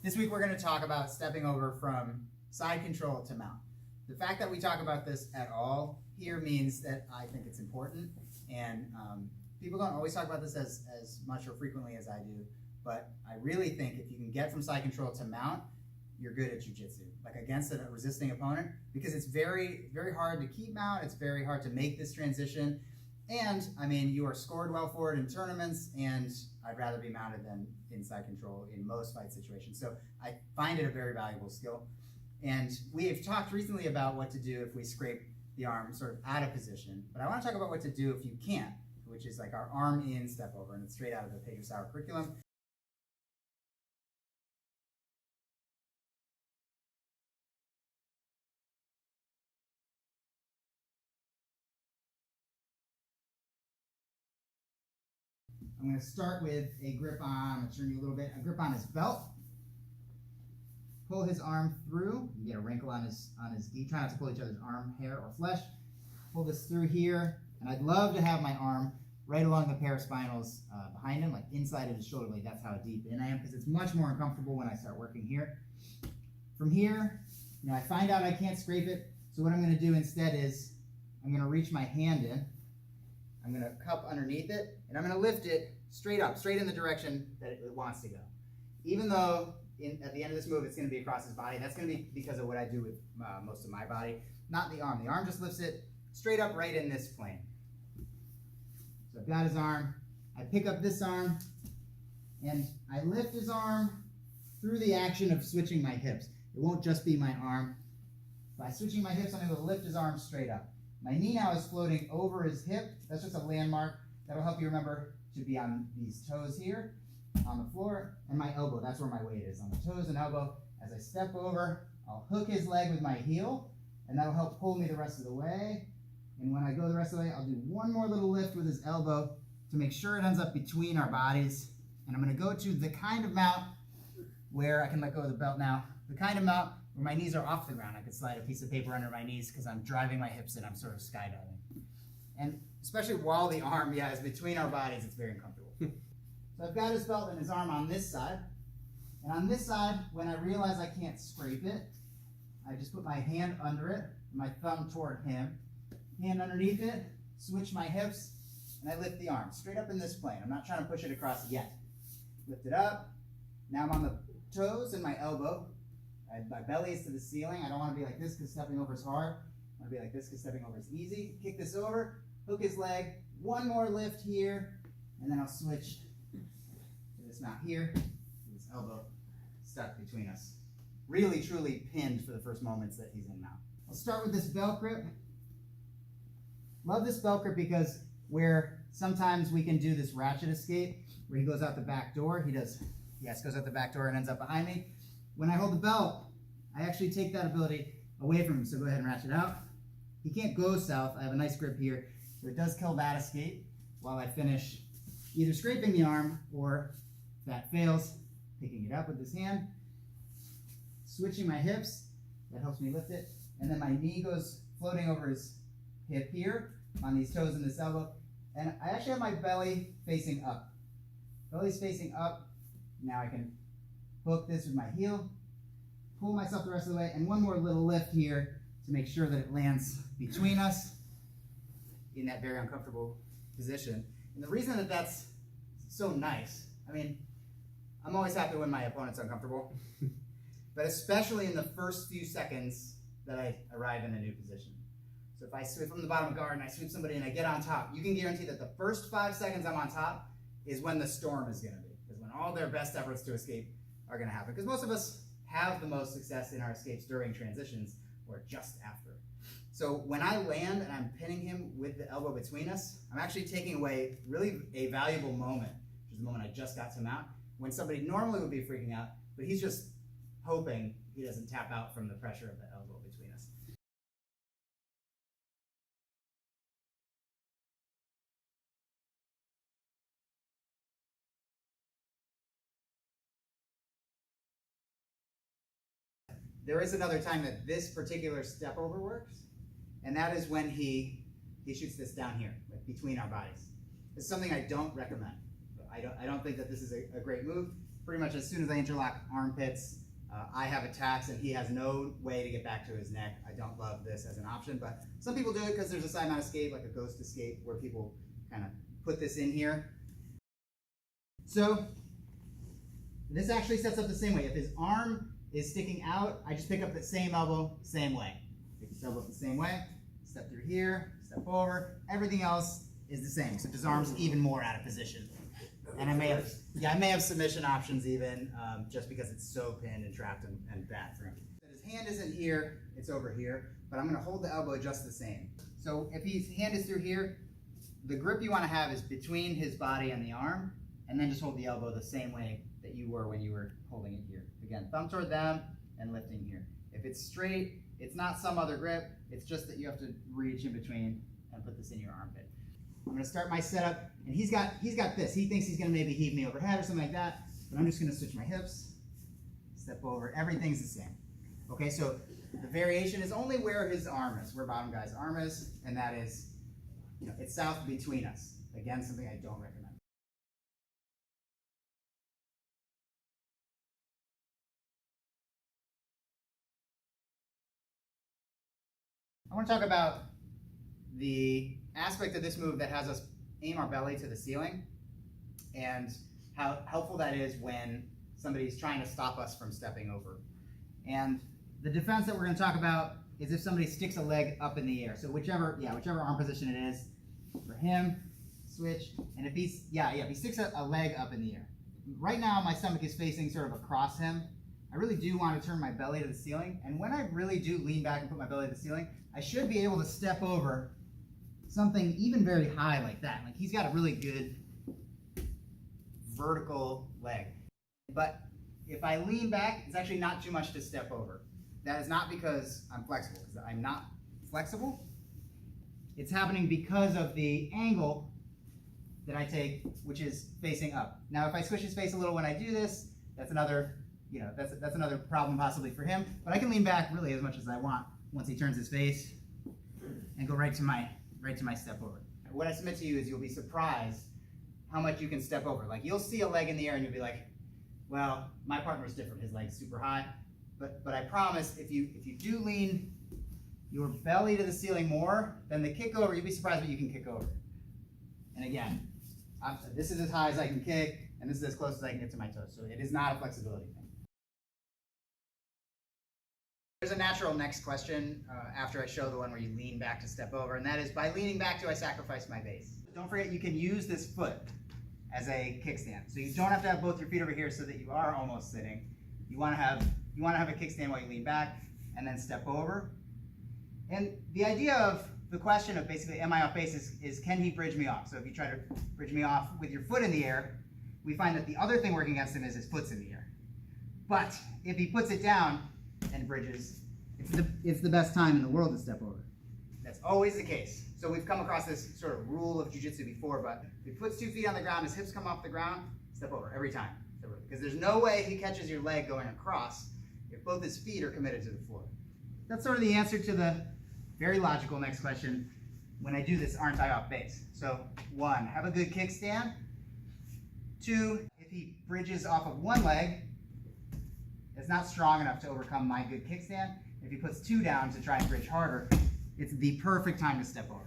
This week we're going to talk about stepping over from side control to mount. The fact that we talk about this at all here means that I think it's important, and people don't always talk about this as much or frequently as I do, but I really think if you can get from side control to mount, you're good at jiu-jitsu, like against a resisting opponent, because it's very, very hard to keep mount, it's very hard to make this transition, and I mean, you are scored well for it in tournaments, and I'd rather be mounted than in side control in most fight situations. So I find it a very valuable skill. And we have talked recently about what to do if we scrape the arm sort of out of position, but I want to talk about what to do if you can't, which is like our arm in step over, and it's straight out of the Pedro Sauer curriculum. I'm going to start with a grip on, I'm going to turn you a little bit, a grip on his belt. Pull his arm through. You get a wrinkle on his gi. Try not to pull each other's arm hair or flesh. Pull this through here, and I'd love to have my arm right along the paraspinals behind him, like inside of his shoulder blade. That's how deep in I am, because it's much more uncomfortable when I start working here. From here, I find out I can't scrape it, so what I'm going to do instead is I'm going to reach my hand in. I'm going to cup underneath it, and I'm going to lift it straight up, straight in the direction that it wants to go. Even though at the end of this move it's going to be across his body, that's going to be because of what I do with most of my body, not the arm. The arm just lifts it straight up right in this plane. So I've got his arm, I pick up this arm, and I lift his arm through the action of switching my hips. It won't just be my arm. By switching my hips, I'm able to lift his arm straight up. My knee now is floating over his hip. That's just a landmark. That'll help you remember to be on these toes here, on the floor, and my elbow. That's where my weight is, on the toes and elbow. As I step over, I'll hook his leg with my heel, and that'll help pull me the rest of the way. And when I go the rest of the way, I'll do one more little lift with his elbow to make sure it ends up between our bodies. And I'm going to go to the kind of mount where I can let go of the belt now. The kind of mount where my knees are off the ground. I could slide a piece of paper under my knees because I'm driving my hips in. I'm sort of skydiving. And especially while the arm, is between our bodies, it's very uncomfortable. So I've got his belt and his arm on this side. And on this side, when I realize I can't scrape it, I just put my hand under it, my thumb toward him, hand underneath it, switch my hips, and I lift the arm straight up in this plane. I'm not trying to push it across yet. Lift it up. Now I'm on the toes and my elbow. My belly is to the ceiling. I don't want to be like this because stepping over is hard. I want to be like this because stepping over is easy. Kick this over, hook his leg, one more lift here, and then I'll switch to this mount here, his elbow stuck between us. Really, truly pinned for the first moments that he's in mount. I'll start with this belt grip. Love this belt grip because where sometimes we can do this ratchet escape, where he goes out the back door, goes out the back door and ends up behind me. When I hold the belt, I actually take that ability away from him, so go ahead and ratchet out. He can't go south. I have a nice grip here, so it does kill that escape while I finish either scraping the arm or, if that fails, picking it up with this hand, switching my hips, that helps me lift it, and then my knee goes floating over his hip here, on these toes and this elbow, and I actually have my belly facing up. Belly's facing up. Now I can hook this with my heel, pull myself the rest of the way, and one more little lift here to make sure that it lands between us in that very uncomfortable position. And the reason that that's so nice, I mean, I'm always happy when my opponent's uncomfortable, but especially in the first few seconds that I arrive in a new position. So if I sweep from the bottom of guard and I sweep somebody and I get on top, you can guarantee that the first 5 seconds I'm on top is when the storm is going to be, is when all their best efforts to escape are going to happen. Because most of us have the most success in our escapes during transitions or just after. So when I land and I'm pinning him with the elbow between us, I'm actually taking away really a valuable moment, which is the moment I just got to mount, when somebody normally would be freaking out, but he's just hoping he doesn't tap out from the pressure of the elbow between us. There is another time that this particular step over works, and that is when he shoots this down here, like between our bodies. It's something I don't recommend. I don't think that this is a great move. pretty much as soon as I interlock armpits, I have attacks and he has no way to get back to his neck. I don't love this as an option, but some people do it because there's a side mount escape, like a ghost escape, where people kind of put this in here. So this actually sets up the same way. If his arm is sticking out, I just pick up the same elbow, same way. Pick this elbow up the same way, step through here, step over. Everything else is the same, except his arm's even more out of position. And I may have submission options even, just because it's so pinned and trapped and bad for him. His hand isn't here, it's over here, but I'm gonna hold the elbow just the same. So if his hand is through here, the grip you wanna have is between his body and the arm, and then just hold the elbow the same way that you were when you were holding it here. Again, thumb toward them and lifting here. If it's straight, it's not some other grip, it's just that you have to reach in between and put this in your armpit. I'm gonna start my setup, and he's got this. He thinks he's gonna maybe heave me overhead or something like that, but I'm just gonna switch my hips, step over, everything's the same. Okay, so the variation is only where his arm is, where bottom guy's arm is, and that is, it's south between us. Again, something I don't recommend. I want to talk about the aspect of this move that has us aim our belly to the ceiling and how helpful that is when somebody's trying to stop us from stepping over. And the defense that we're going to talk about is if somebody sticks a leg up in the air. So whichever arm position it is, for him, switch, and if he sticks a leg up in the air. Right now my stomach is facing sort of across him. I really do want to turn my belly to the ceiling, and when I really do lean back and put my belly to the ceiling, I should be able to step over something even very high like that. Like he's got a really good vertical leg. But if I lean back, it's actually not too much to step over. That is not because I'm flexible, because I'm not flexible. It's happening because of the angle that I take, which is facing up. Now, if I squish his face a little when I do this, that's another, that's another problem possibly for him. But I can lean back really as much as I want once he turns his face and go right to my step over. What I submit to you is you'll be surprised how much you can step over. Like you'll see a leg in the air and you'll be like, well, my partner's different. His leg's super high. But I promise if you do lean your belly to the ceiling more, then the kick over, you'll be surprised what you can kick over. And again, this is as high as I can kick, and this is as close as I can get to my toes. So it is not a flexibility thing. There's a natural next question after I show the one where you lean back to step over, and that is, by leaning back, do I sacrifice my base? Don't forget you can use this foot as a kickstand. So you don't have to have both your feet over here so that you are almost sitting. You want to have a kickstand while you lean back and then step over. And the idea of the question of basically, am I off base, is can he bridge me off? So if you try to bridge me off with your foot in the air, we find that the other thing working against him is his foot's in the air. But if he puts it down and bridges, it's the best time in the world to step over. That's always the case. So we've come across this sort of rule of jiu-jitsu before, but if he puts 2 feet on the ground, his hips come off the ground, step over every time. Because there's no way he catches your leg going across if both his feet are committed to the floor. That's sort of the answer to the very logical next question. When I do this, aren't I off base? So 1, have a good kickstand. 2, if he bridges off of one leg, it's not strong enough to overcome my good kickstand. If he puts 2 down to try and bridge harder, it's the perfect time to step over.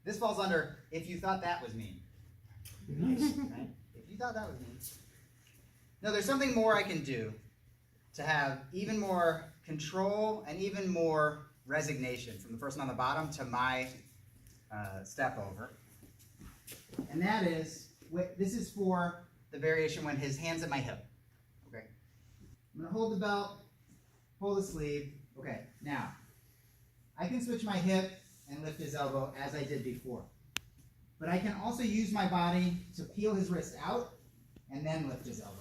This falls under, if you thought that was mean. Right? If you thought that was mean. No, there's something more I can do to have even more control and even more resignation from the person on the bottom to my step over. And that is, this is for the variation when his hand's at my hip. Okay. I'm going to hold the belt, pull the sleeve. Okay, now, I can switch my hip and lift his elbow as I did before. But I can also use my body to peel his wrist out and then lift his elbow.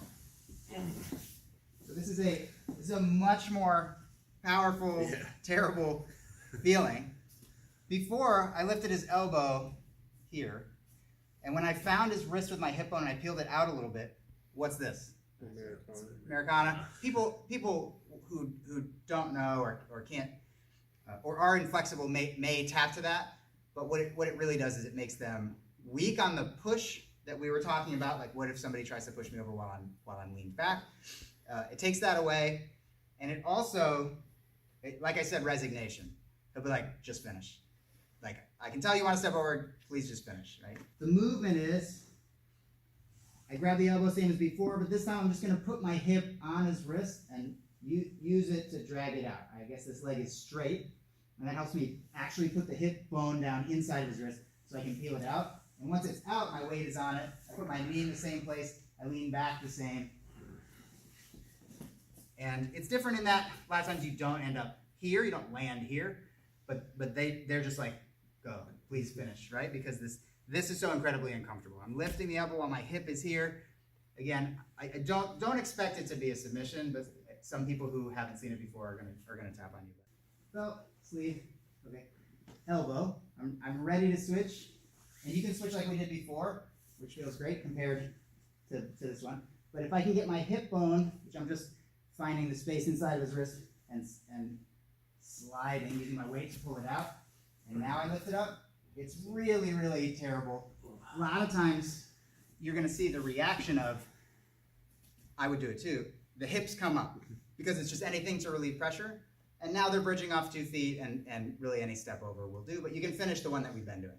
So this is a much more powerful, terrible feeling. Before, I lifted his elbow here, and when I found his wrist with my hip bone and I peeled it out a little bit, what's this? Americana. People who don't know or can't or are inflexible may tap to that, but what it really does is it makes them weak on the push that we were talking about. Like, what if somebody tries to push me over while I'm leaned back? It takes that away, and it also, like I said, resignation. He'll be like, just finish. Like, I can tell you want to step forward, please just finish, right? The movement is, I grab the elbow same as before, but this time I'm just going to put my hip on his wrist and use it to drag it out. I guess this leg is straight, and that helps me actually put the hip bone down inside of his wrist so I can peel it out. And once it's out, my weight is on it. I put my knee in the same place. I lean back the same. And it's different in that a lot of times you don't end up here, you don't land here, but they're just like, go, please finish, right? Because this is so incredibly uncomfortable. I'm lifting the elbow while my hip is here. Again, I don't expect it to be a submission, but some people who haven't seen it before are gonna tap on you. Belt, sleeve, okay. Elbow. I'm ready to switch, and you can switch like we did before, which feels great compared to this one. But if I can get my hip bone, which I'm just finding the space inside of his wrist and sliding, using my weight to pull it out, and now I lift it up, it's really, really terrible. A lot of times you're going to see the reaction of, I would do it too, the hips come up because it's just anything to relieve pressure, and now they're bridging off 2 feet, and really any step over will do, but you can finish the one that we've been doing.